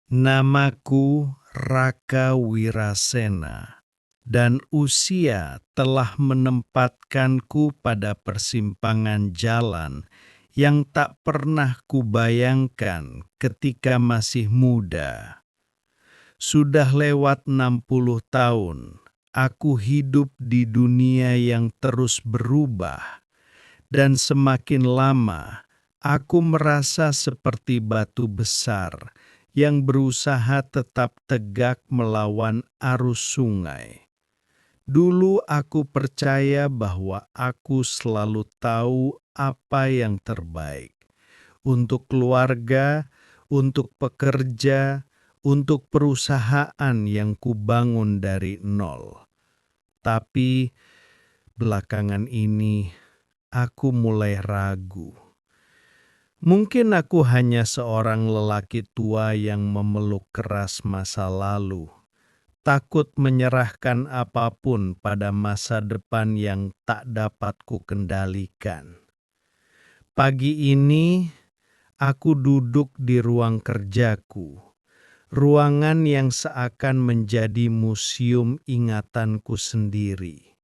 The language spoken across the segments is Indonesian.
Namaku Raka Wirasena, dan usia telah menempatkanku pada persimpangan jalan yang tak pernah kubayangkan ketika masih muda. Sudah lewat 60 tahun, aku hidup di dunia yang terus berubah, dan semakin lama aku merasa seperti batu besar yang berusaha tetap tegak melawan arus sungai. Dulu aku percaya bahwa aku selalu tahu apa yang terbaik untuk keluarga, untuk pekerja, untuk perusahaan yang kubangun dari nol. Tapi belakangan ini aku mulai ragu. Mungkin aku hanya seorang lelaki tua yang memeluk keras masa lalu, takut menyerahkan apapun pada masa depan yang tak dapat kukendalikan. Pagi ini aku duduk di ruang kerjaku, ruangan yang seakan menjadi museum ingatanku sendiri.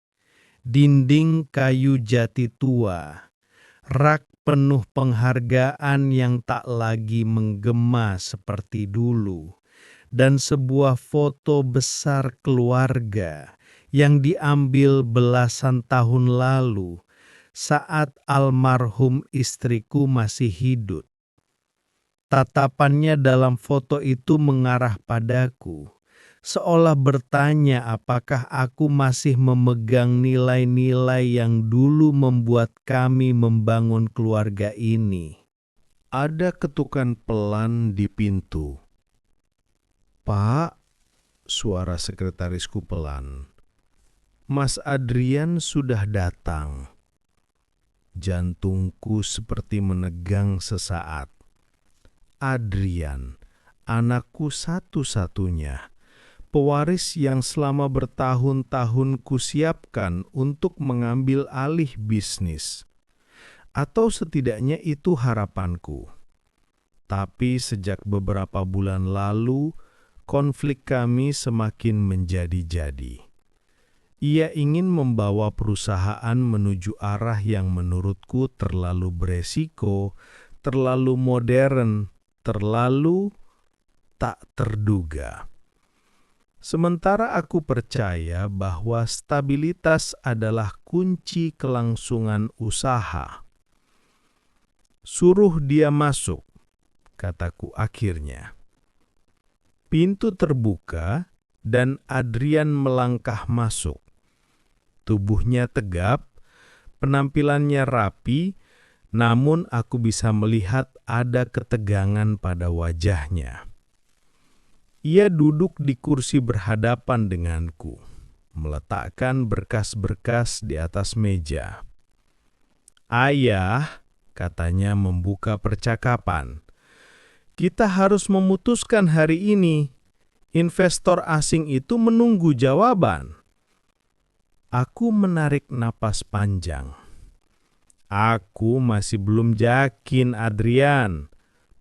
Dinding kayu jati tua, rak penuh penghargaan yang tak lagi menggema seperti dulu, dan sebuah foto besar keluarga yang diambil belasan tahun lalu saat almarhum istriku masih hidup. Tatapannya dalam foto itu mengarah padaku, seolah bertanya apakah aku masih memegang nilai-nilai yang dulu membuat kami membangun keluarga ini. Ada ketukan pelan di pintu. "Pak," suara sekretarisku pelan. "Mas Adrian sudah datang." Jantungku seperti menegang sesaat. Adrian, anakku satu-satunya, pewaris yang selama bertahun-tahun kusiapkan untuk mengambil alih bisnis. Atau setidaknya itu harapanku. Tapi sejak beberapa bulan lalu, konflik kami semakin menjadi-jadi. Ia ingin membawa perusahaan menuju arah yang menurutku terlalu beresiko, terlalu modern, terlalu tak terduga. Sementara aku percaya bahwa stabilitas adalah kunci kelangsungan usaha. "Suruh dia masuk," kataku akhirnya. Pintu terbuka dan Adrian melangkah masuk. Tubuhnya tegap, penampilannya rapi, namun aku bisa melihat ada ketegangan pada wajahnya. Ia duduk di kursi berhadapan denganku, meletakkan berkas-berkas di atas meja. "Ayah," katanya membuka percakapan, "kita harus memutuskan hari ini. Investor asing itu menunggu jawaban." Aku menarik napas panjang. "Aku masih belum yakin, Adrian.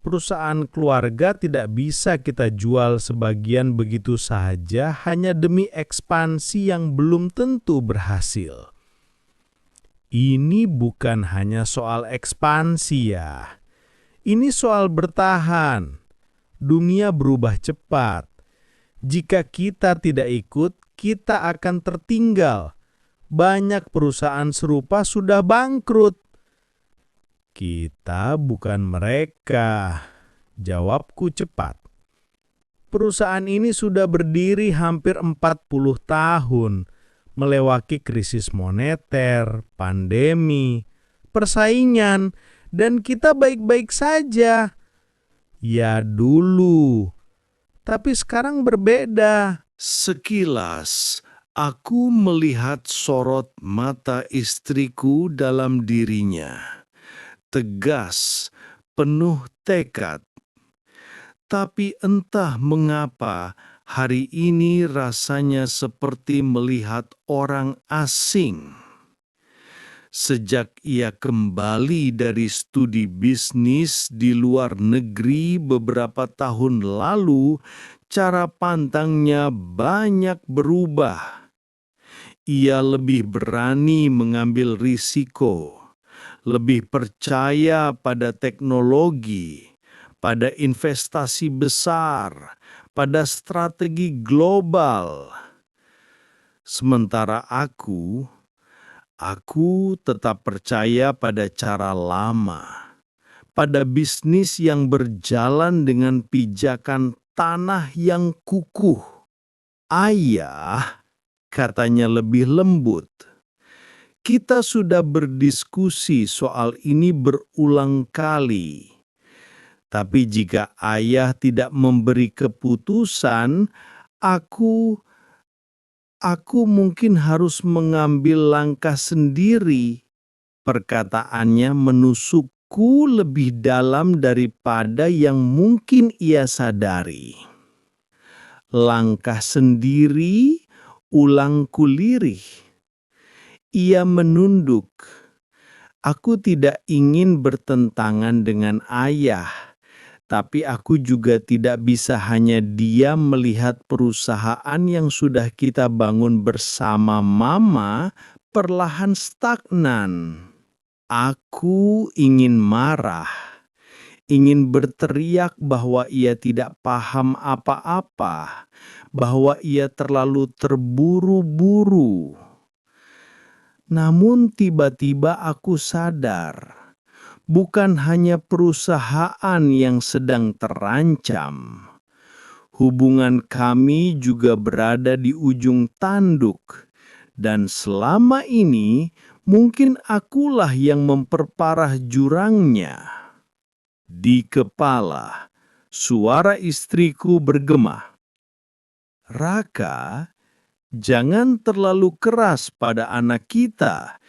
Perusahaan keluarga tidak bisa kita jual sebagian begitu saja hanya demi ekspansi yang belum tentu berhasil." "Ini bukan hanya soal ekspansi ya. Ini soal bertahan. Dunia berubah cepat. Jika kita tidak ikut, kita akan tertinggal. Banyak perusahaan serupa sudah bangkrut." "Kita bukan mereka," jawabku cepat. "Perusahaan ini sudah berdiri hampir 40 tahun, melewati krisis moneter, pandemi, persaingan, dan kita baik-baik saja." "Ya dulu, tapi sekarang berbeda." Sekilas, aku melihat sorot mata istriku dalam dirinya. Tegas, penuh tekad. Tapi entah mengapa hari ini rasanya seperti melihat orang asing. Sejak ia kembali dari studi bisnis di luar negeri beberapa tahun lalu, cara pandangnya banyak berubah. Ia lebih berani mengambil risiko, lebih percaya pada teknologi, pada investasi besar, pada strategi global. Sementara aku tetap percaya pada cara lama, pada bisnis yang berjalan dengan pijakan tanah yang kukuh. Ayah, katanya lebih lembut. Kita sudah berdiskusi soal ini berulang kali. Tapi jika ayah tidak memberi keputusan, aku mungkin harus mengambil langkah sendiri. Perkataannya menusukku lebih dalam daripada yang mungkin ia sadari. Langkah sendiri, ulang kulirih. Ia menunduk. Aku tidak ingin bertentangan dengan ayah, tapi aku juga tidak bisa hanya diam melihat perusahaan yang sudah kita bangun bersama Mama perlahan stagnan. Aku ingin marah, ingin berteriak bahwa ia tidak paham apa-apa, bahwa ia terlalu terburu-buru. Namun tiba-tiba aku sadar, bukan hanya perusahaan yang sedang terancam. Hubungan kami juga berada di ujung tanduk. Dan selama ini, mungkin akulah yang memperparah jurangnya. Di kepala, suara istriku bergema. Raka, jangan terlalu keras pada anak kita.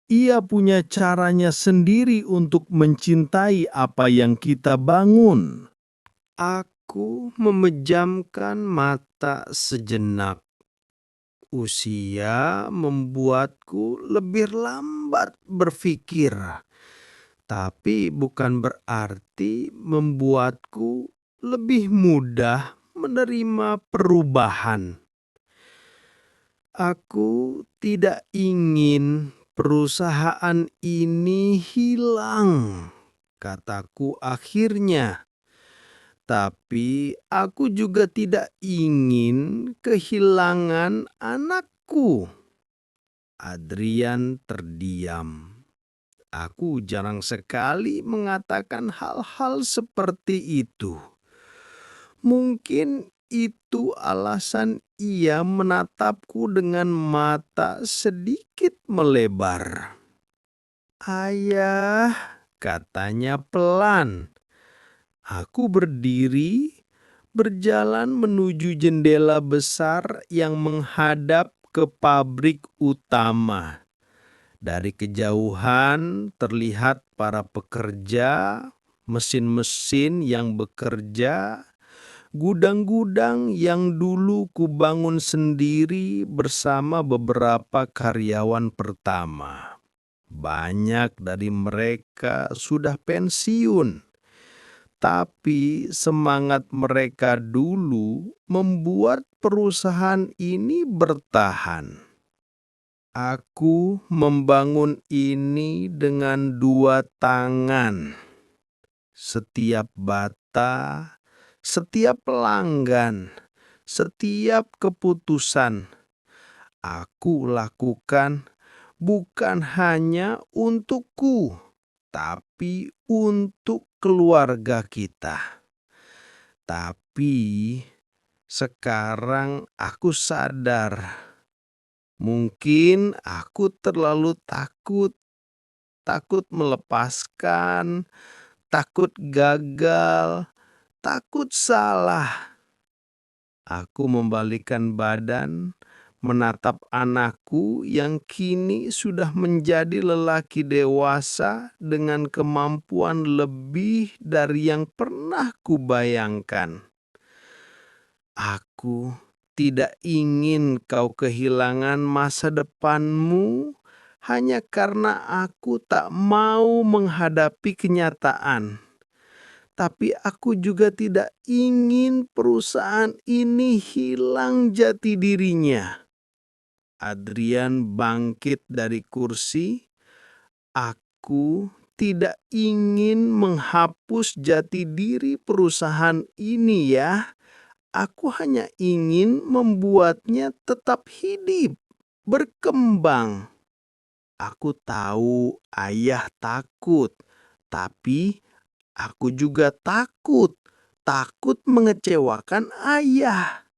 Ia punya caranya sendiri untuk mencintai apa yang kita bangun. Aku memejamkan mata sejenak. Usia membuatku lebih lambat berpikir, tapi bukan berarti membuatku lebih mudah menerima perubahan. Aku tidak ingin perusahaan ini hilang, kataku akhirnya. Tapi aku juga tidak ingin kehilangan anakku. Adrian terdiam. Aku jarang sekali mengatakan hal-hal seperti itu. Mungkin itu alasan ia menatapku dengan mata sedikit melebar. Ayah, katanya pelan. Aku berdiri, berjalan menuju jendela besar yang menghadap ke pabrik utama. Dari kejauhan terlihat para pekerja, mesin-mesin yang bekerja, gudang-gudang yang dulu kubangun sendiri bersama beberapa karyawan pertama. Banyak dari mereka sudah pensiun. Tapi semangat mereka dulu membuat perusahaan ini bertahan. Aku membangun ini dengan 2 tangan. Setiap bata, setiap pelanggan, setiap keputusan aku lakukan bukan hanya untukku, tapi untuk keluarga kita. Tapi sekarang aku sadar, mungkin aku terlalu takut melepaskan, takut gagal, takut salah. Aku membalikkan badan, menatap anakku yang kini sudah menjadi lelaki dewasa dengan kemampuan lebih dari yang pernah kubayangkan. Aku tidak ingin kau kehilangan masa depanmu hanya karena aku tak mau menghadapi kenyataan. Tapi aku juga tidak ingin perusahaan ini hilang jati dirinya. Adrian bangkit dari kursi. Aku tidak ingin menghapus jati diri perusahaan ini ya. Aku hanya ingin membuatnya tetap hidup, berkembang. Aku tahu ayah takut, tapi aku juga takut. Takut mengecewakan ayah.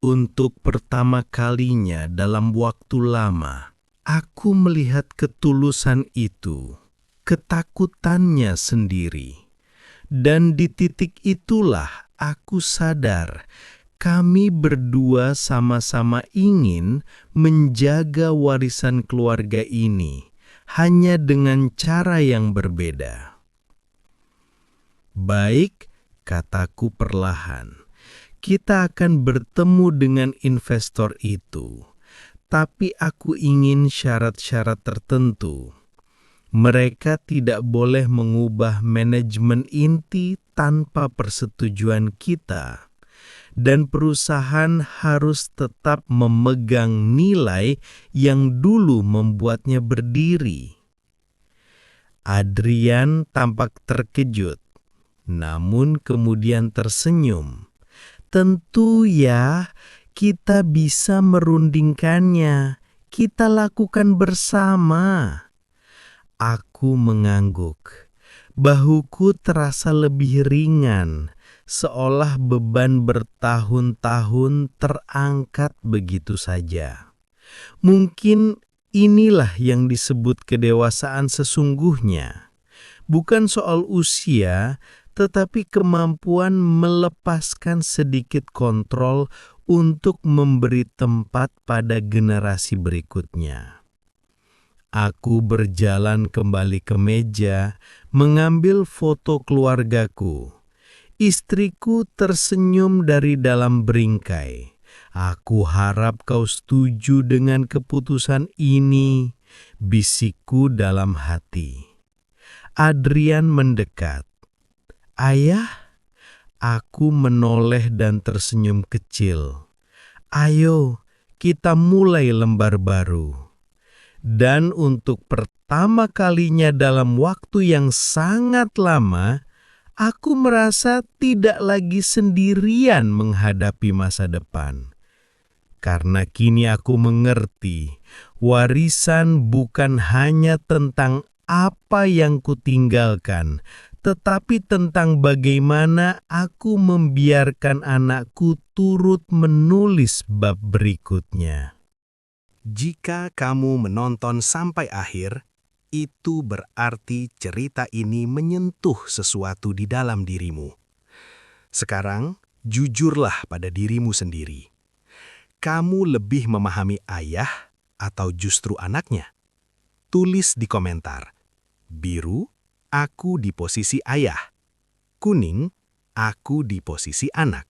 Untuk pertama kalinya dalam waktu lama, aku melihat ketulusan itu, ketakutannya sendiri. Dan di titik itulah aku sadar kami berdua sama-sama ingin menjaga warisan keluarga ini, hanya dengan cara yang berbeda. Baik, kataku perlahan. Kita akan bertemu dengan investor itu, tapi aku ingin syarat-syarat tertentu. Mereka tidak boleh mengubah manajemen inti tanpa persetujuan kita, dan perusahaan harus tetap memegang nilai yang dulu membuatnya berdiri. Adrian tampak terkejut, namun kemudian tersenyum. Tentu ya, kita bisa merundingkannya. Kita lakukan bersama. Aku mengangguk. Bahuku terasa lebih ringan, seolah beban bertahun-tahun terangkat begitu saja. Mungkin inilah yang disebut kedewasaan sesungguhnya. Bukan soal usia, tetapi kemampuan melepaskan sedikit kontrol untuk memberi tempat pada generasi berikutnya. Aku berjalan kembali ke meja, mengambil foto keluargaku. Istriku tersenyum dari dalam bingkai. Aku harap kau setuju dengan keputusan ini, bisikku dalam hati. Adrian mendekat. Ayah, aku menoleh dan tersenyum kecil. Ayo, kita mulai lembar baru. Dan untuk pertama kalinya dalam waktu yang sangat lama, aku merasa tidak lagi sendirian menghadapi masa depan. Karena kini aku mengerti, warisan bukan hanya tentang apa yang kutinggalkan, tetapi tentang bagaimana aku membiarkan anakku turut menulis bab berikutnya. Jika kamu menonton sampai akhir, itu berarti cerita ini menyentuh sesuatu di dalam dirimu. Sekarang, jujurlah pada dirimu sendiri. Kamu lebih memahami ayah atau justru anaknya? Tulis di komentar. Biru, aku di posisi ayah. Kuning, aku di posisi anak.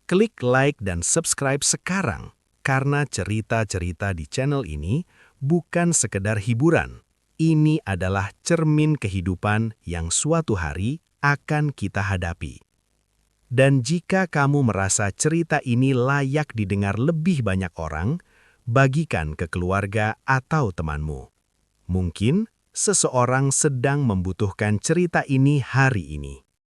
Klik like dan subscribe sekarang, karena cerita-cerita di channel ini bukan sekedar hiburan. Ini adalah cermin kehidupan yang suatu hari akan kita hadapi. Dan jika kamu merasa cerita ini layak didengar lebih banyak orang, bagikan ke keluarga atau temanmu. Mungkin seseorang sedang membutuhkan cerita ini hari ini.